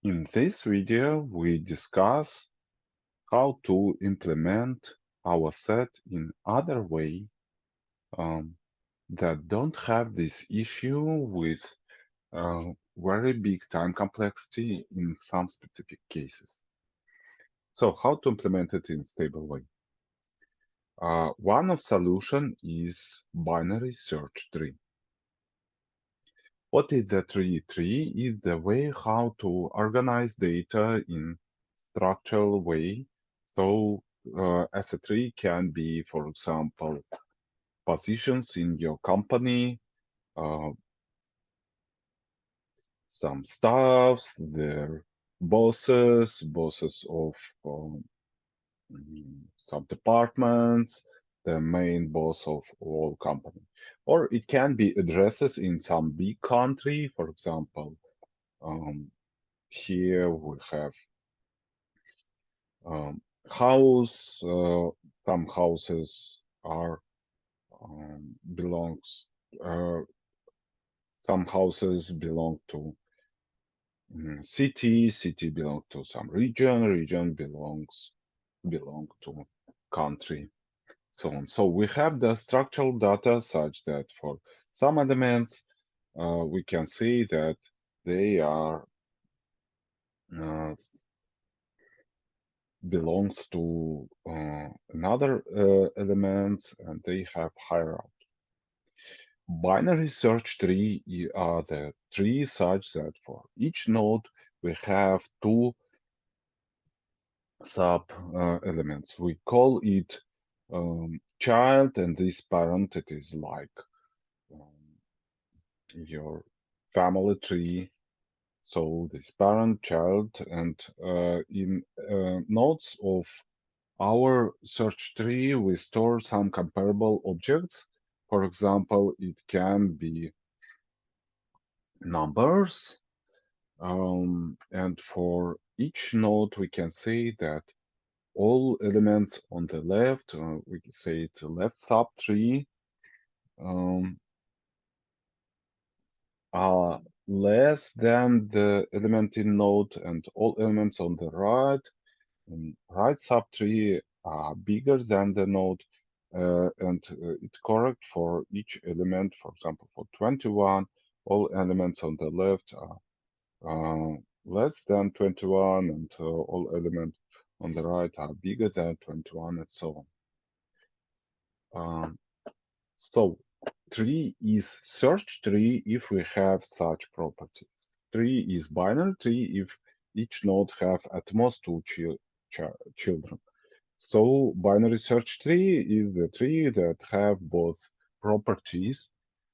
In this video, we discuss how to implement our set in other way um, that don't have this issue with very big time complexity in some specific cases. So how to implement it in stable way? One of solution is binary search tree. What is the tree? Tree is the way how to organize data in structural way. So as a tree can be, for example, positions in your company, uh, some staffs, their bosses of um, some departments, the main boss of all company. Or it can be addresses in some big country, for example, um, here we have um, house. Some houses are belongs. Uh, some houses belong to city. City belong to some region. Region belong to country. So on. So we have the structural data such that for some elements we can see that they are uh, belongs to another elements and they have hierarchy. Binary search tree are the tree such that for each node we have two sub elements. We call it child and this parent. It is like um, your family tree. So this parent, child, and in nodes of our search tree, we store some comparable objects. For example, it can be numbers. And for each node, we can say that all elements on the left, we can say the left subtree, um, are less than the element in node, and all elements on the right subtree are bigger than the node, and it's correct for each element. For example, for 21, all elements on the left are less than 21, and all elements on the right are bigger than 21, and so on. So tree is search tree if we have such property. Tree is binary tree if each node have at most two children. So binary search tree is the tree that have both properties.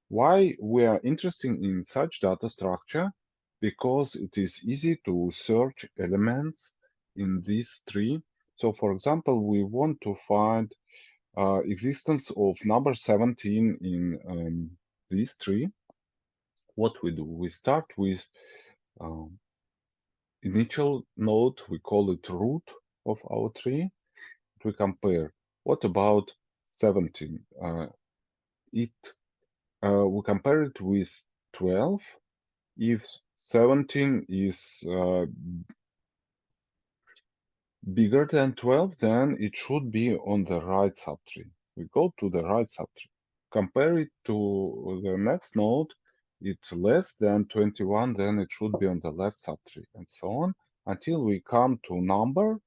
Why we are interested in such data structure? Because it is easy to search elements in this tree. So for example, we want to find existence of number 17 in this tree. What we do, we start with um, initial node, we call it root of our tree. We compare what about 17. It We compare it with 12. If 17 is bigger than 12, then it should be on the right subtree. We go to the right subtree. Compare it to the next node. It's less than 21, then it should be on the left subtree, and so on, until we come to number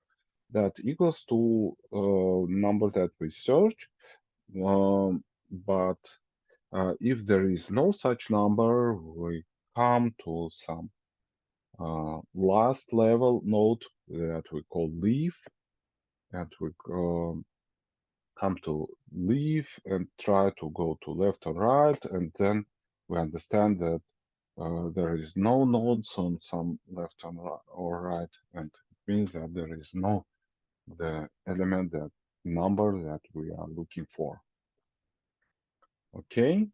that equals to number that we search. But if there is no such number, we come to some last level node that we call leaf, and we come to leaf and try to go to left or right, and then we understand that there is no nodes on some left or right, and it means that there is no the element that number that we are looking for. Okay,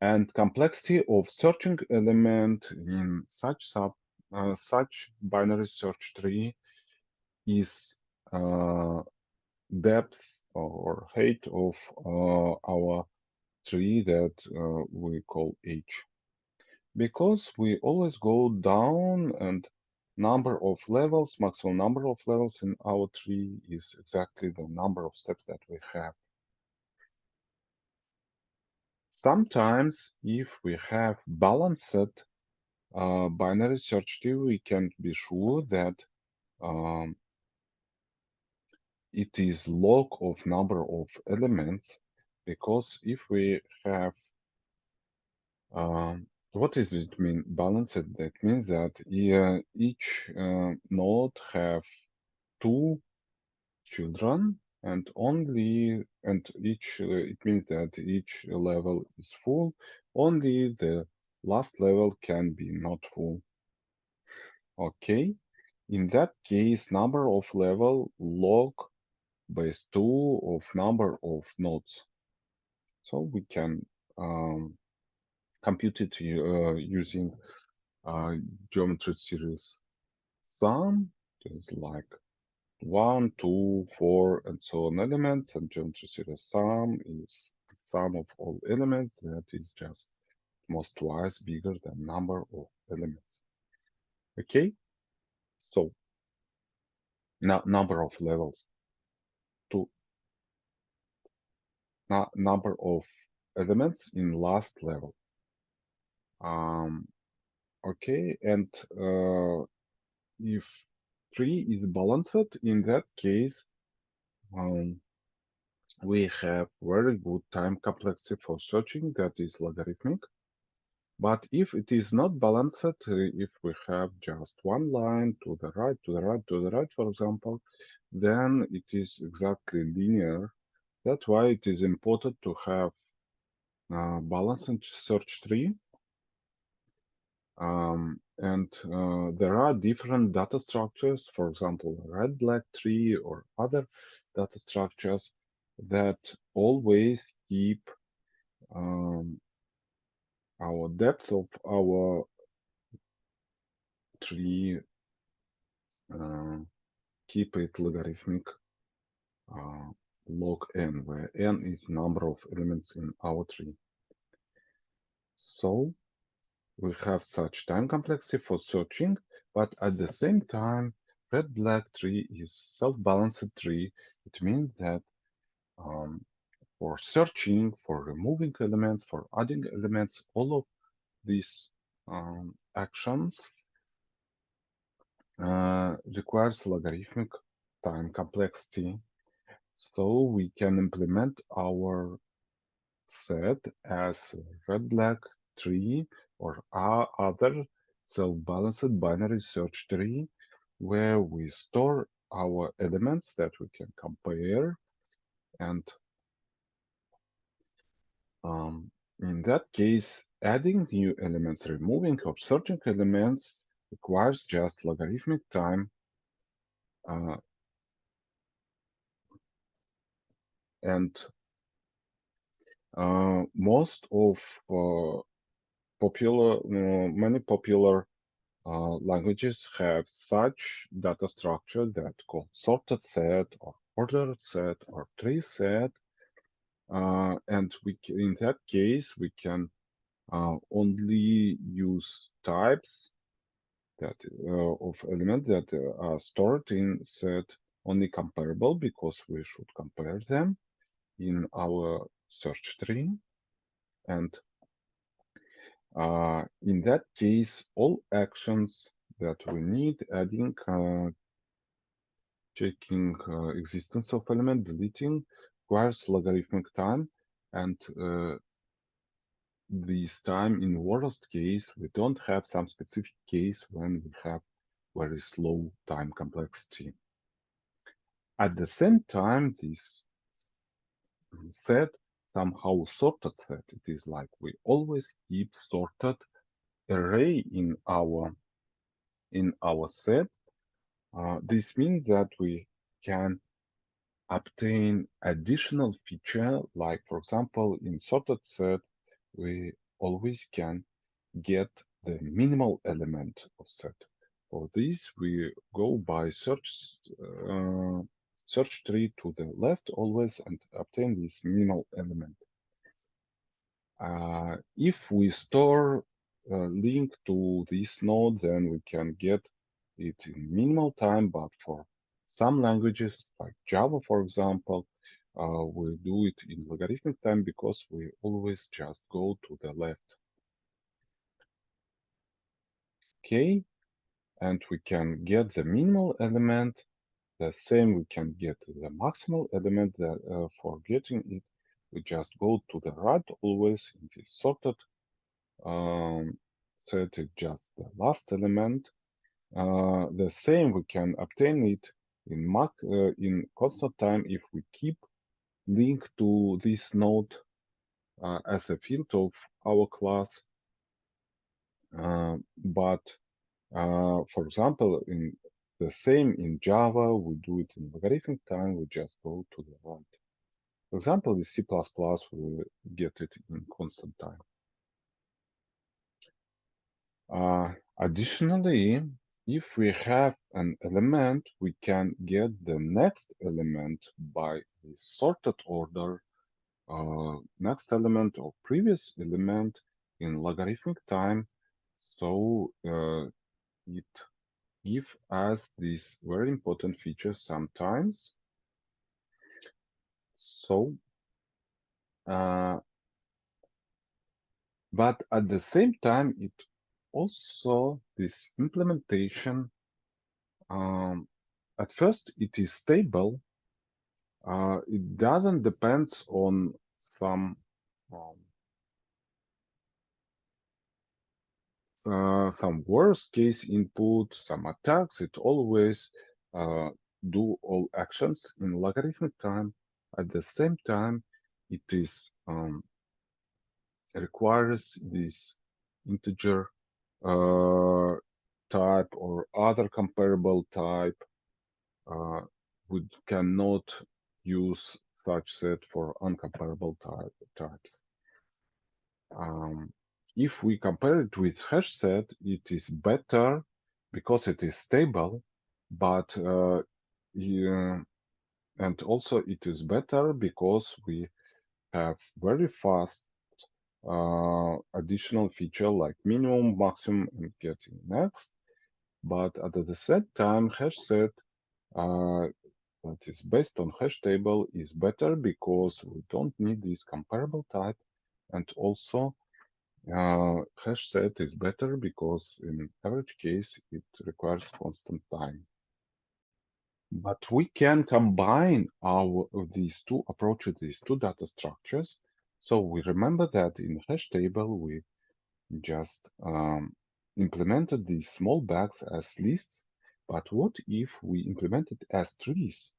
and complexity of searching element in such binary search tree is depth or height of our tree that we call H. Because we always go down and maximum number of levels in our tree is exactly the number of steps that we have. Sometimes if we have balanced binary search tree, we can be sure that um, it is log of number of elements, because if we have what does it mean balanced? That means that each node have two children, and each it means that each level is full. Only the last level can be not full. Okay. In that case, number of level log base 2 of number of nodes. So we can compute it using geometry series sum. Is like 1, 2, 4, and so on elements, and geometry series sum is the sum of all elements that is just most twice bigger than number of elements. Okay, so now number of levels to number of elements in last level. Okay, and if tree is balanced, in that case, um, we have very good time complexity for searching that is logarithmic. But if it is not balanced, if we have just one line to the right, to the right, to the right, for example, then it is exactly linear. That's why it is important to have a balanced search tree. And there are different data structures, for example, red-black tree or other data structures that always keep our depth of our tree, uh, keep it logarithmic log n, where n is number of elements in our tree. So we have such time complexity for searching, but at the same time, red-black tree is self-balanced tree. It means that for searching, for removing elements, for adding elements, all of these actions requires logarithmic time complexity. So we can implement our set as red-black tree or other self-balanced binary search tree, where we store our elements that we can compare, and in that case, adding new elements, removing or searching elements requires just logarithmic time, uh, and most of many popular languages have such data structure that called sorted set or ordered set or tree set, and in that case we can only use types that of element that are stored in set only comparable, because we should compare them in our search tree. And in that case, all actions that we need, adding, checking existence of element, deleting, requires logarithmic time. And this time, in worst case, we don't have some specific case when we have very slow time complexity. At the same time, this set somehow sorted set. It is like we always keep sorted array in our set. This means that we can obtain additional feature, like for example, in sorted set, we always can get the minimal element of set. For this, we go by search tree to the left always and obtain this minimal element. If we store link to this node, then we can get it in minimal time. But for some languages, like Java, for example, we do it in logarithmic time because we always just go to the left. Okay, and we can get the minimal element. The same we can get the maximal element. That for getting it, we just go to the right always in this sorted set. Is just the last element. The same we can obtain it in constant time if we keep link to this node as a field of our class. But for example, in the same in Java, we do it in logarithmic time. We just go to the right. For example, with C++, we get it in constant time. Additionally, if we have an element, we can get the next element by the sorted order, next element or previous element in logarithmic time. So it gives us this very important feature sometimes. So, but at the same time, it also this implementation. At first, it is stable. It doesn't depend on um, some worst case input, some attacks. It always do all actions in logarithmic time. At the same time, it is requires this integer type or other comparable type. We cannot use such set for uncomparable types. If we compare it with hash set, it is better because it is stable, but yeah, and also it is better because we have very fast additional feature like minimum, maximum, and getting next. But at the same time, hash set that is based on hash table is better because we don't need this comparable type, and also hash set is better because in average case it requires constant time. But we can combine these two approaches, these two data structures. So we remember that in hash table we just implemented these small bags as lists. But what if we implement it as trees?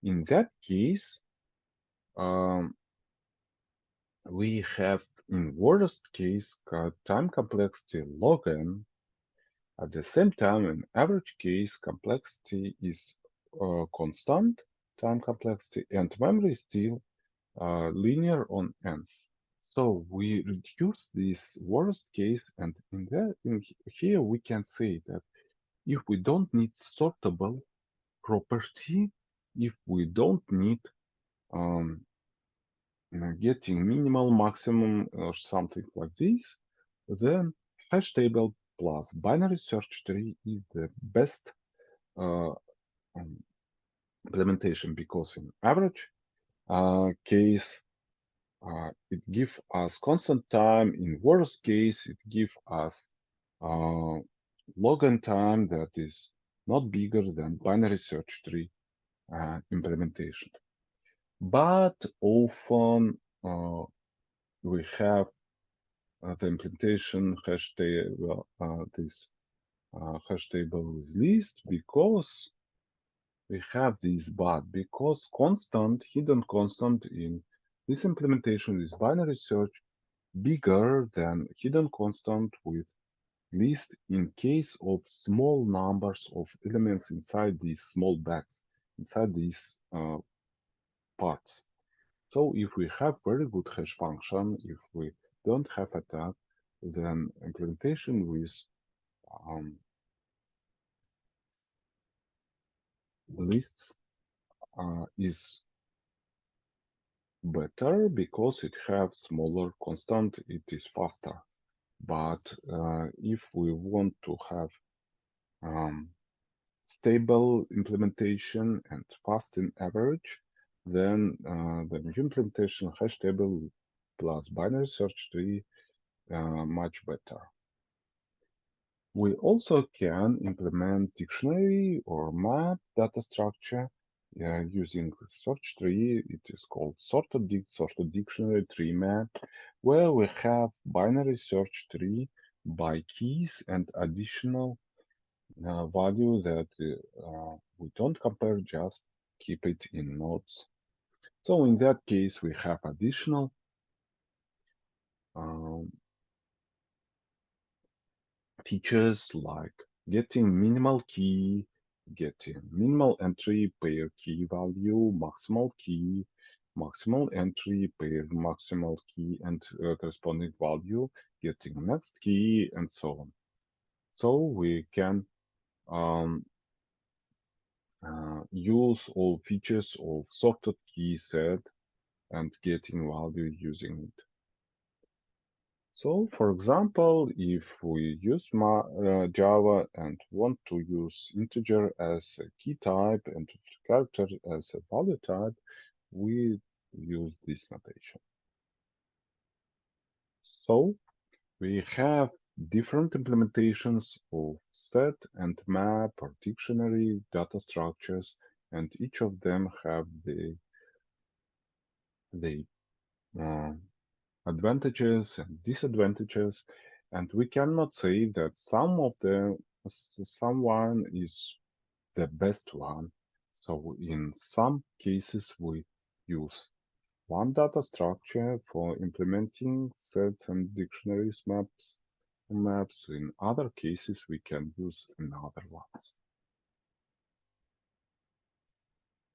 In that case, um, we have in worst case time complexity log n. At the same time, in average case, complexity is constant time complexity, and memory is still linear on n. So we reduce this worst case, and here we can say that if we don't need sortable property, if we don't need um, getting minimal, maximum, or something like this, then hash table plus binary search tree is the best uh, implementation because in average case it gives us constant time. In worst case, it gives us log n time that is not bigger than binary search tree implementation. But often we have the implementation hash table, this hash table with list because we have this, but because constant, hidden constant in this implementation is binary search bigger than hidden constant with list in case of small numbers of elements inside these small bags, inside these parts. So if we have very good hash function, if we don't have attack, then implementation with lists is better because it has smaller constant, it is faster. But if we want to have um, stable implementation and fast in average, then the new implementation hash table plus binary search tree much better. We also can implement dictionary or map data structure using search tree. It is called sorted dictionary tree map, where we have binary search tree by keys and additional value that we don't compare, just keep it in nodes. So in that case, we have additional um, features like getting minimal key, getting minimal entry pair key value, maximal entry pair maximal key and corresponding value, getting next key, and so on. So we can um, use all features of sorted key set and getting value using it. So, for example, if we use Java and want to use integer as a key type and character as a value type, we use this notation. So, we have different implementations of set and map or dictionary data structures, and each of them have the uh, advantages and disadvantages, and we cannot say that someone is the best one. So in some cases we use one data structure for implementing sets and dictionaries maps. In other cases we can use another ones.